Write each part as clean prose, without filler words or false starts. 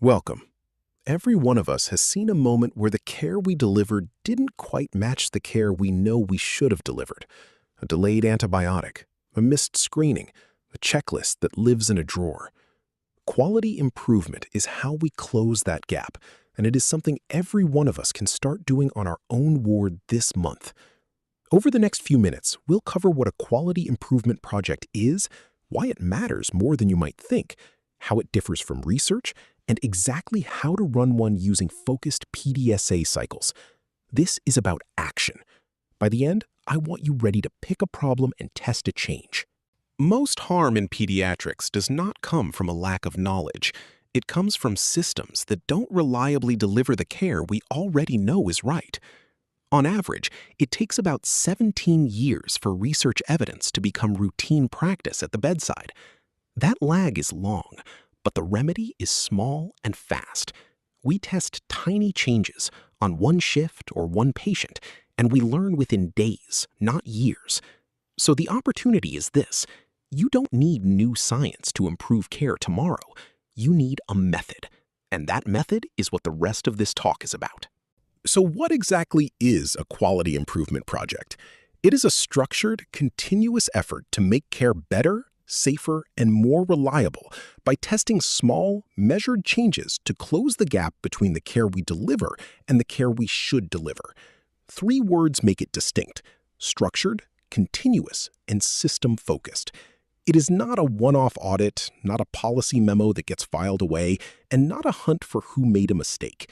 Welcome. Every one of us has seen a moment where the care we delivered didn't quite match the care we know we should have delivered. A delayed antibiotic, a missed screening, a checklist that lives in a drawer. Quality improvement is how we close that gap, and it is something every one of us can start doing on our own ward this month. Over the next few minutes, we'll cover what a quality improvement project is, why it matters more than you might think, how it differs from research, and exactly how to run one using focused PDSA cycles. This is about action. By the end, I want you ready to pick a problem and test a change. Most harm in pediatrics does not come from a lack of knowledge. It comes from systems that don't reliably deliver the care we already know is right. On average, it takes about 17 years for research evidence to become routine practice at the bedside. That lag is long, but the remedy is small and fast. We test tiny changes on one shift or one patient, and we learn within days, not years. So the opportunity is this: you don't need new science to improve care tomorrow. You need a method, and that method is what the rest of this talk is about. So what exactly is a quality improvement project? It is a structured, continuous effort to make care better, safer, and more reliable by testing small, measured changes to close the gap between the care we deliver and the care we should deliver. 3 words make it distinct: structured, continuous, and system-focused. It is not a one-off audit, not a policy memo that gets filed away, and not a hunt for who made a mistake.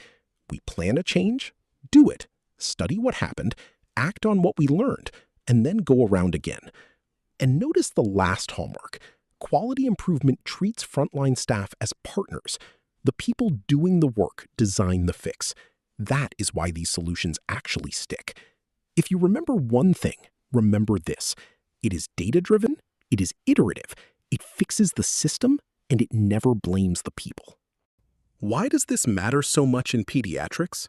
We plan a change, do it, study what happened, act on what we learned, and then go around again. And notice the last hallmark: quality improvement treats frontline staff as partners. The people doing the work design the fix. That is why these solutions actually stick. If you remember one thing, remember this: it is data-driven, it is iterative, it fixes the system, and it never blames the people. Why does this matter so much in pediatrics?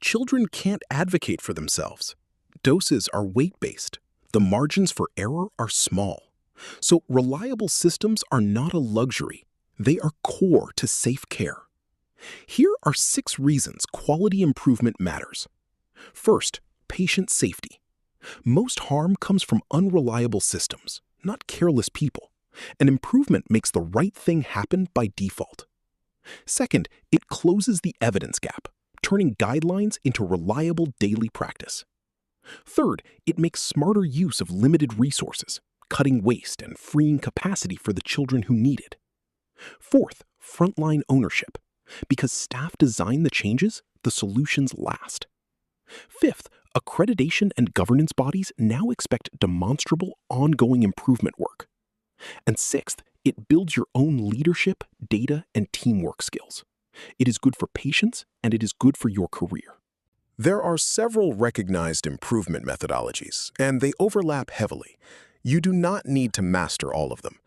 Children can't advocate for themselves. Doses are weight-based. The margins for error are small. So reliable systems are not a luxury. They are core to safe care. Here are 6 reasons quality improvement matters. First, patient safety. Most harm comes from unreliable systems, not careless people. An improvement makes the right thing happen by default. Second, it closes the evidence gap, turning guidelines into reliable daily practice. Third, it makes smarter use of limited resources, cutting waste and freeing capacity for the children who need it. Fourth, frontline ownership. Because staff design the changes, the solutions last. Fifth, accreditation and governance bodies now expect demonstrable, ongoing improvement work. And sixth, it builds your own leadership, data, and teamwork skills. It is good for patients, and it is good for your career. There are several recognized improvement methodologies, and they overlap heavily. You do not need to master all of them.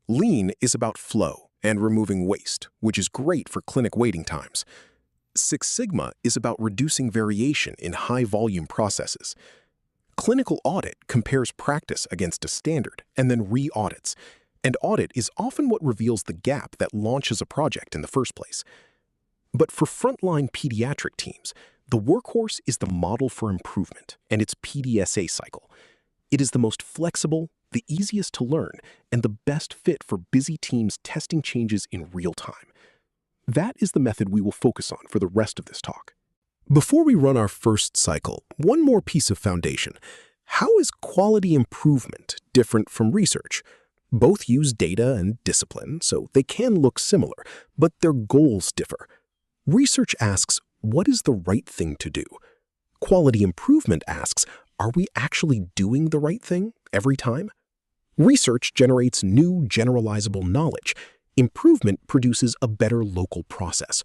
Lean is about flow and removing waste, which is great for clinic waiting times. Six Sigma is about reducing variation in high-volume processes. Clinical audit compares practice against a standard and then re-audits. And audit is often what reveals the gap that launches a project in the first place. But for frontline pediatric teams, the workhorse is the model for improvement and its PDSA cycle. It is the most flexible, the easiest to learn, and the best fit for busy teams testing changes in real time. That is the method we will focus on for the rest of this talk. Before we run our first cycle, one more piece of foundation. How is quality improvement different from research? Both use data and discipline, so they can look similar, but their goals differ. Research asks, what is the right thing to do? Quality improvement asks, are we actually doing the right thing every time? Research generates new generalizable knowledge. Improvement produces a better local process.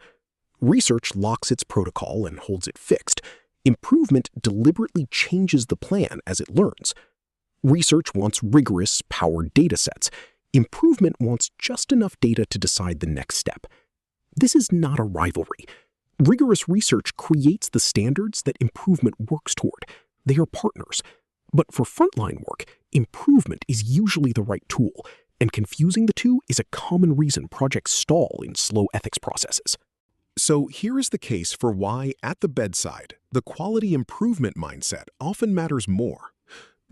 Research locks its protocol and holds it fixed. Improvement deliberately changes the plan as it learns. Research wants rigorous, powered data sets. Improvement wants just enough data to decide the next step. This is not a rivalry. Rigorous research creates the standards that improvement works toward. They are partners. But for frontline work, improvement is usually the right tool, And confusing the two is a common reason projects stall in slow ethics processes. So here is the case for why, at the bedside, the quality improvement mindset often matters more.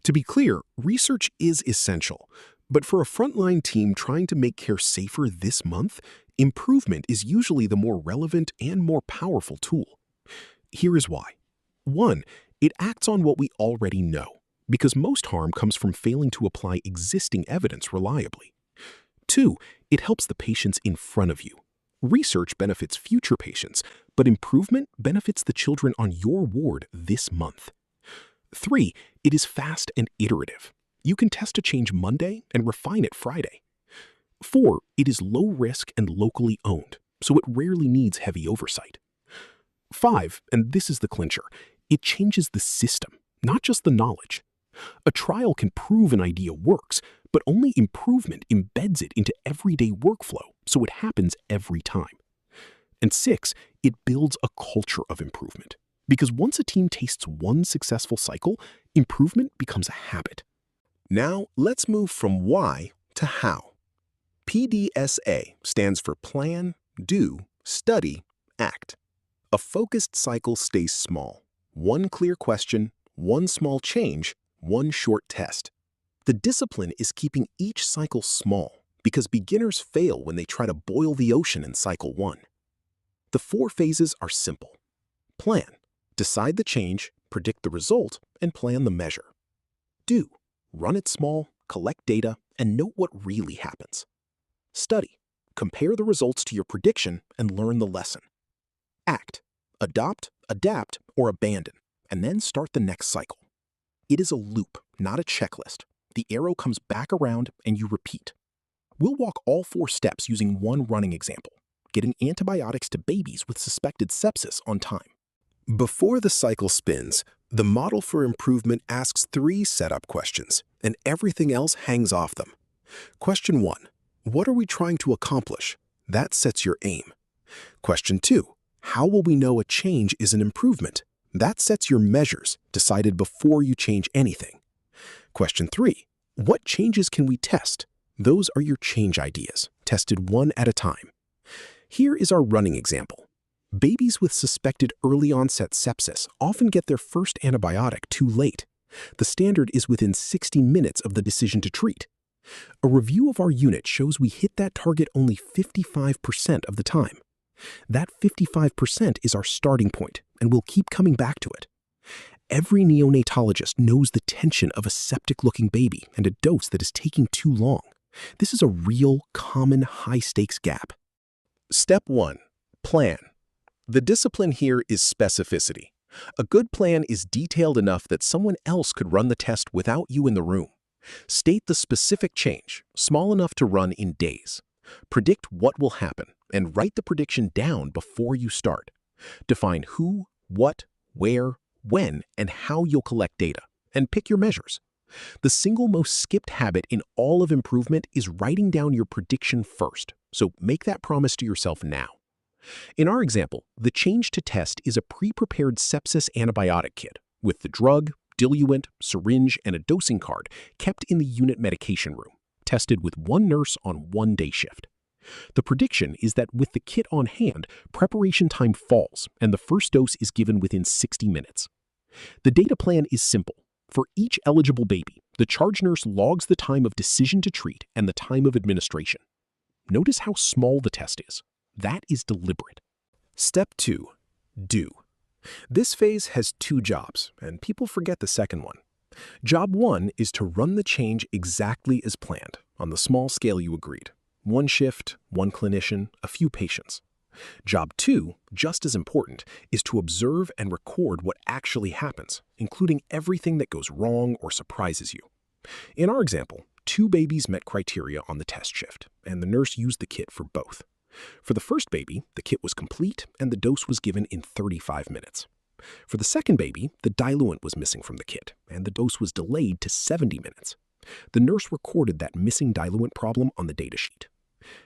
To be clear, research is essential, but for a frontline team trying to make care safer this month, improvement is usually the more relevant and more powerful tool. Here is why. 1. It acts on what we already know, because most harm comes from failing to apply existing evidence reliably. 2. It helps the patients in front of you. Research benefits future patients, but improvement benefits the children on your ward this month. 3. It is fast and iterative. You can test a change Monday and refine it Friday. 4. It is low risk and locally owned, so it rarely needs heavy oversight. 5, and this is the clincher, it changes the system, not just the knowledge. A trial can prove an idea works, but only improvement embeds it into everyday workflow, so it happens every time. And 6, it builds a culture of improvement. Because once a team tastes one successful cycle, improvement becomes a habit. Now, let's move from why to how. PDSA stands for Plan, Do, Study, Act. A focused cycle stays small. One clear question, one small change, one short test. The discipline is keeping each cycle small because beginners fail when they try to boil the ocean in cycle 1. The 4 phases are simple. Plan. Decide the change, predict the result, and plan the measure. Do. Run it small, collect data, and note what really happens. Study. Compare the results to your prediction and learn the lesson. Act. Adopt, adapt, or abandon, and then start the next cycle. It is a loop, not a checklist. The arrow comes back around and you repeat. We'll walk all 4 steps using one running example, getting antibiotics to babies with suspected sepsis on time. Before the cycle spins, the model for improvement asks 3 setup questions, and everything else hangs off them. Question 1. What are we trying to accomplish? That sets your aim. Question 2. How will we know a change is an improvement? That sets your measures, decided before you change anything. Question 3. What changes can we test? Those are your change ideas, tested one at a time. Here is our running example. Babies with suspected early-onset sepsis often get their first antibiotic too late. The standard is within 60 minutes of the decision to treat. A review of our unit shows we hit that target only 55% of the time. That 55% is our starting point, and we'll keep coming back to it. Every neonatologist knows the tension of a septic-looking baby and a dose that is taking too long. This is a real, common, high-stakes gap. Step 1. Plan. The discipline here is specificity. A good plan is detailed enough that someone else could run the test without you in the room. State the specific change, small enough to run in days. Predict what will happen, and write the prediction down before you start. Define who, what, where, when, and how you'll collect data, and pick your measures. The single most skipped habit in all of improvement is writing down your prediction first, so make that promise to yourself now. In our example, the change to test is a pre-prepared sepsis antibiotic kit with the drug, diluent, syringe, and a dosing card kept in the unit medication room, tested with one nurse on one day shift. The prediction is that with the kit on hand, preparation time falls and the first dose is given within 60 minutes. The data plan is simple. For each eligible baby, the charge nurse logs the time of decision to treat and the time of administration. Notice how small the test is. That is deliberate. Step 2. Do. This phase has 2 jobs, and people forget the second one. Job 1 is to run the change exactly as planned, on the small scale you agreed. 1 shift, 1 clinician, a few patients. Job 2, just as important, is to observe and record what actually happens, including everything that goes wrong or surprises you. In our example, 2 babies met criteria on the test shift, and the nurse used the kit for both. For the first baby, the kit was complete and the dose was given in 35 minutes. For the second baby, the diluent was missing from the kit, and the dose was delayed to 70 minutes. The nurse recorded that missing diluent problem on the datasheet.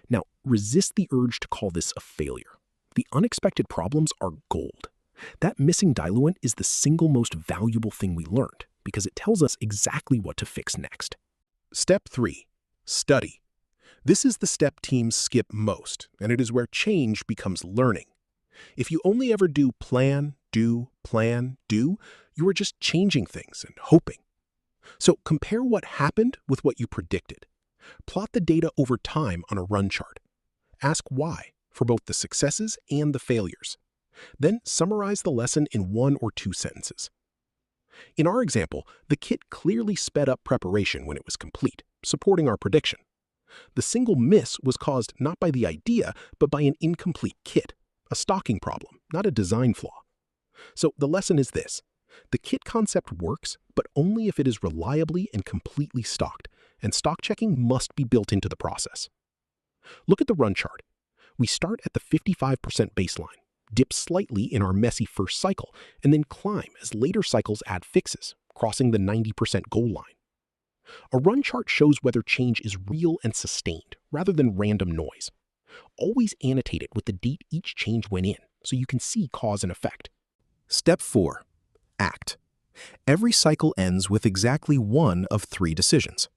Now, resist the urge to call this a failure. The unexpected problems are gold. That missing diluent is the single most valuable thing we learned because it tells us exactly what to fix next. Step 3. Study. This is the step teams skip most, and it is where change becomes learning. If you only ever do plan, do, plan, do, you are just changing things and hoping. So compare what happened with what you predicted. Plot the data over time on a run chart. Ask why for both the successes and the failures. Then summarize the lesson in 1 or 2 sentences. In our example, the kit clearly sped up preparation when it was complete, supporting our prediction. The single miss was caused not by the idea, but by an incomplete kit, a stocking problem, not a design flaw. So the lesson is this. The kit concept works, but only if it is reliably and completely stocked, and stock checking must be built into the process. Look at the run chart. We start at the 55% baseline, dip slightly in our messy first cycle, and then climb as later cycles add fixes, crossing the 90% goal line. A run chart shows whether change is real and sustained, rather than random noise. Always annotate it with the date each change went in, so you can see cause and effect. Step 4. Act. Every cycle ends with exactly one of 3 decisions.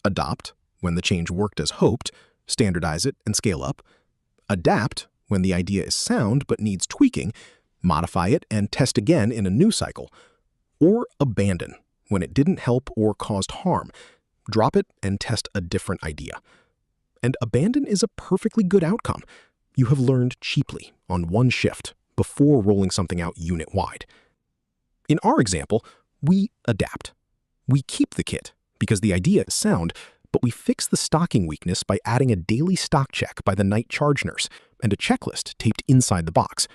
Adopt, when the change worked as hoped, standardize it and scale up. Adapt, when the idea is sound but needs tweaking, modify it and test again in a new cycle. Or abandon, when it didn't help or caused harm. Drop it and test a different idea. And abandon is a perfectly good outcome. You have learned cheaply on one shift before rolling something out unit-wide. In our example, we adapt. We keep the kit because the idea is sound, but we fix the stocking weakness by adding a daily stock check by the night charge nurse and a checklist taped inside the box.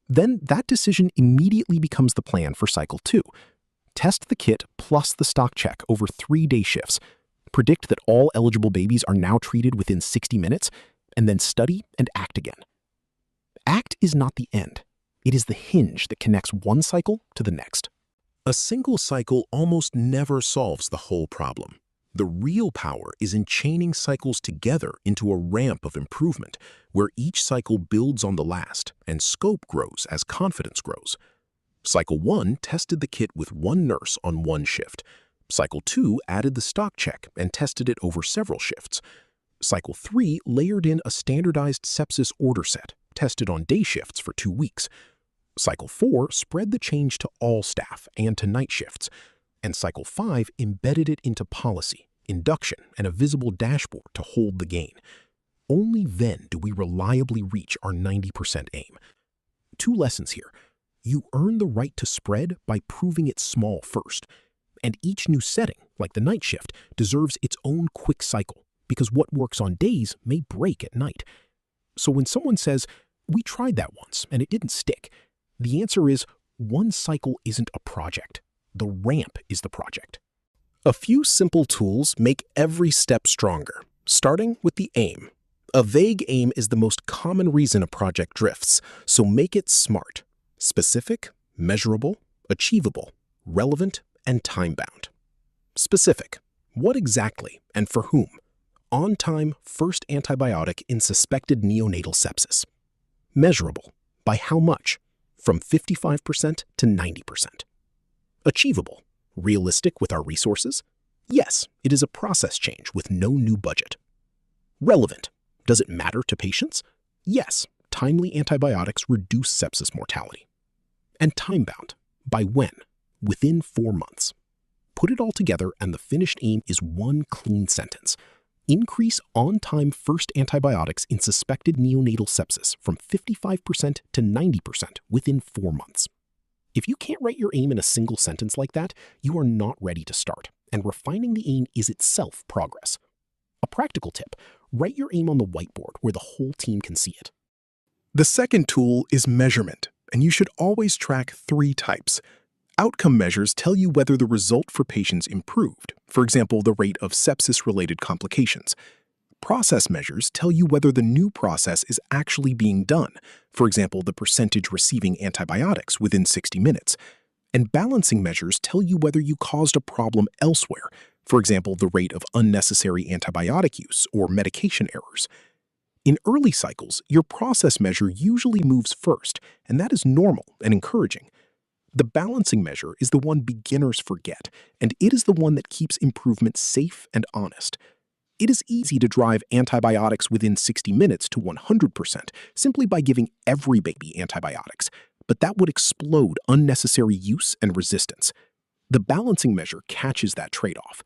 Then that decision immediately becomes the plan for cycle 2. Test the kit plus the stock check over 3 day shifts. Predict that all eligible babies are now treated within 60 minutes, and then study and act again. Act is not the end. It is the hinge that connects one cycle to the next. A single cycle almost never solves the whole problem. The real power is in chaining cycles together into a ramp of improvement, where each cycle builds on the last and scope grows as confidence grows. Cycle 1 tested the kit with 1 nurse on 1 shift. Cycle 2 added the stock check and tested it over several shifts. Cycle 3 layered in a standardized sepsis order set, tested on day shifts for 2 weeks. Cycle 4 spread the change to all staff and to night shifts. And Cycle 5 embedded it into policy, induction, and a visible dashboard to hold the gain. Only then do we reliably reach our 90% aim. 2 lessons here. You earn the right to spread by proving it small first. And each new setting, like the night shift, deserves its own quick cycle, because what works on days may break at night. So when someone says, "We tried that once and it didn't stick," the answer is, one cycle isn't a project. The ramp is the project. A few simple tools make every step stronger, starting with the aim. A vague aim is the most common reason a project drifts, so make it SMART: specific, measurable, achievable, relevant, and time-bound. Specific: what exactly and for whom? On-time first antibiotic in suspected neonatal sepsis. Measurable: by how much? From 55% to 90%. Achievable: realistic with our resources? Yes, it is a process change with no new budget. Relevant: does it matter to patients? Yes, timely antibiotics reduce sepsis mortality. And time-bound: by when? Within 4 months. Put it all together and the finished aim is one clean sentence. Increase on-time first antibiotics in suspected neonatal sepsis from 55% to 90% within 4 months. If you can't write your aim in a single sentence like that, you are not ready to start, and refining the aim is itself progress. A practical tip: write your aim on the whiteboard where the whole team can see it. The second tool is measurement, and you should always track 3 types. Outcome measures tell you whether the result for patients improved, for example, the rate of sepsis-related complications. Process measures tell you whether the new process is actually being done, for example, the percentage receiving antibiotics within 60 minutes. And balancing measures tell you whether you caused a problem elsewhere, for example, the rate of unnecessary antibiotic use or medication errors. In early cycles, your process measure usually moves first, and that is normal and encouraging. The balancing measure is the one beginners forget, and it is the one that keeps improvement safe and honest. It is easy to drive antibiotics within 60 minutes to 100% simply by giving every baby antibiotics, but that would explode unnecessary use and resistance. The balancing measure catches that trade-off.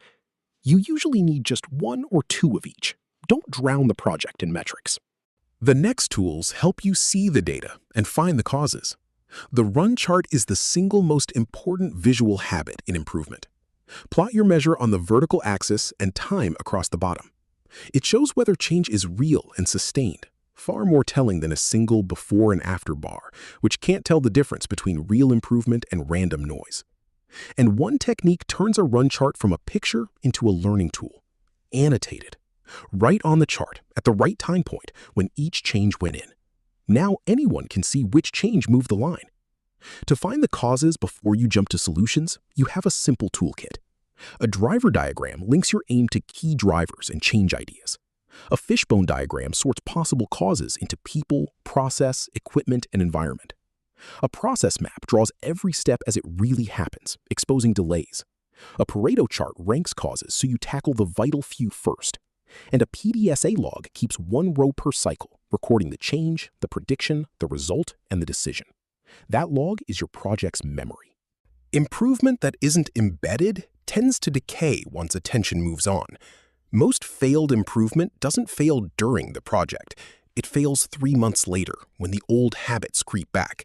You usually need just one or two of each. Don't drown the project in metrics. The next tools help you see the data and find the causes. The run chart is the single most important visual habit in improvement. Plot your measure on the vertical axis and time across the bottom. It shows whether change is real and sustained, far more telling than a single before and after bar, which can't tell the difference between real improvement and random noise. And one technique turns a run chart from a picture into a learning tool. Annotate it. Write on the chart at the right time point when each change went in. Now anyone can see which change moved the line. To find the causes before you jump to solutions, you have a simple toolkit. A driver diagram links your aim to key drivers and change ideas. A fishbone diagram sorts possible causes into people, process, equipment, and environment. A process map draws every step as it really happens, exposing delays. A Pareto chart ranks causes so you tackle the vital few first. And a PDSA log keeps one row per cycle, recording the change, the prediction, the result, and the decision. That log is your project's memory. Improvement that isn't embedded tends to decay once attention moves on. Most failed improvement doesn't fail during the project. It fails 3 months later when the old habits creep back.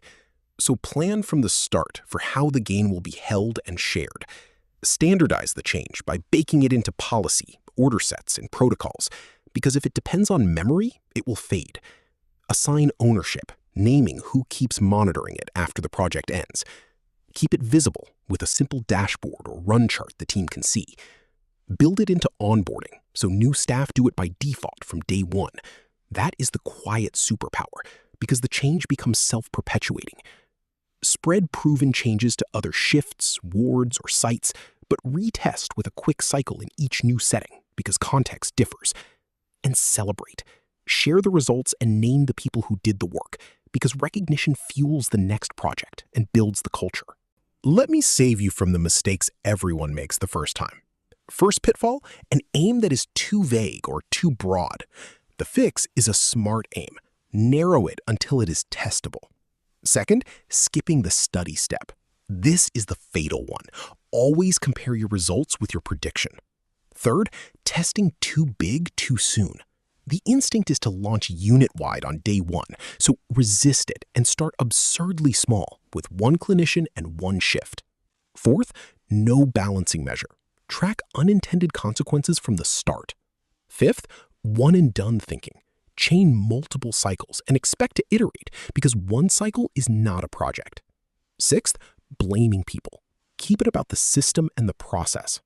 So plan from the start for how the gain will be held and shared. Standardize the change by baking it into policy, order sets, and protocols, because if it depends on memory, it will fade. Assign ownership, naming who keeps monitoring it after the project ends. Keep it visible with a simple dashboard or run chart the team can see. Build it into onboarding so new staff do it by default from day one. That is the quiet superpower, because the change becomes self-perpetuating. Spread proven changes to other shifts, wards, or sites, but retest with a quick cycle in each new setting because context differs. And celebrate. Share the results and name the people who did the work, because recognition fuels the next project and builds the culture. Let me save you from the mistakes everyone makes the first time. First pitfall, an aim that is too vague or too broad. The fix is a smart aim. Narrow it until it is testable. Second, skipping the study step. This is the fatal one. Always compare your results with your prediction. Third, testing too big too soon. The instinct is to launch unit-wide on day one, so resist it and start absurdly small with one clinician and one shift. Fourth, no balancing measure. Track unintended consequences from the start. Fifth, one-and-done thinking. Chain multiple cycles and expect to iterate because one cycle is not a project. Sixth, blaming people. Keep it about the system and the process.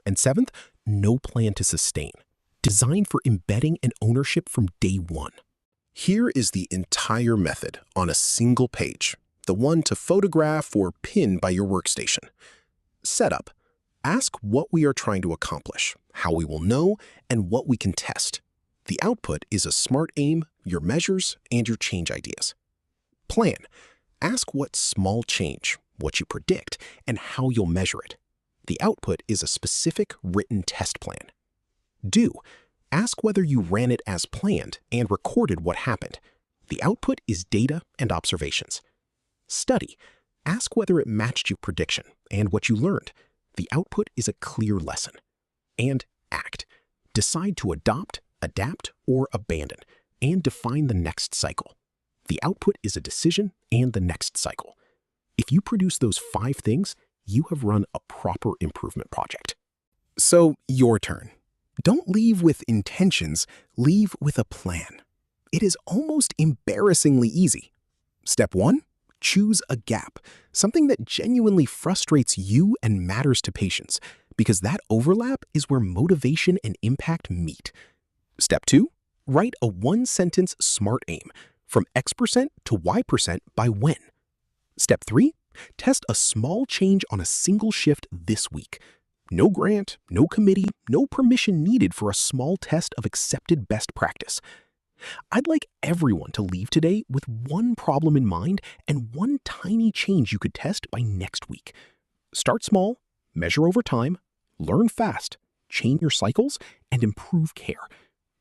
And seventh, no plan to sustain. Designed for embedding and ownership from day one. Here is the entire method on a single page, the one to photograph or pin by your workstation. Setup. Ask what we are trying to accomplish, how we will know, and what we can test. The output is a smart aim, your measures, and your change ideas. Plan. Ask what small change, what you predict, and how you'll measure it. The output is a specific written test plan. Do. Ask whether you ran it as planned and recorded what happened. The output is data and observations. Study. Ask whether it matched your prediction and what you learned. The output is a clear lesson. And act. Decide to adopt, adapt, or abandon, and define the next cycle. The output is a decision and the next cycle. If you produce those 5 things, you have run a proper improvement project. So, your turn. Don't leave with intentions, leave with a plan. It is almost embarrassingly easy. Step 1, choose a gap, something that genuinely frustrates you and matters to patients, because that overlap is where motivation and impact meet. Step 2, write a 1-sentence SMART aim, from X% to Y% by when. Step 3, test a small change on a single shift this week. No grant, no committee, no permission needed for a small test of accepted best practice. I'd like everyone to leave today with one problem in mind and one tiny change you could test by next week. Start small, measure over time, learn fast, change your cycles and improve care.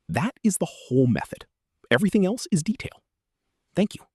That is the whole method. Everything else is detail. Thank you.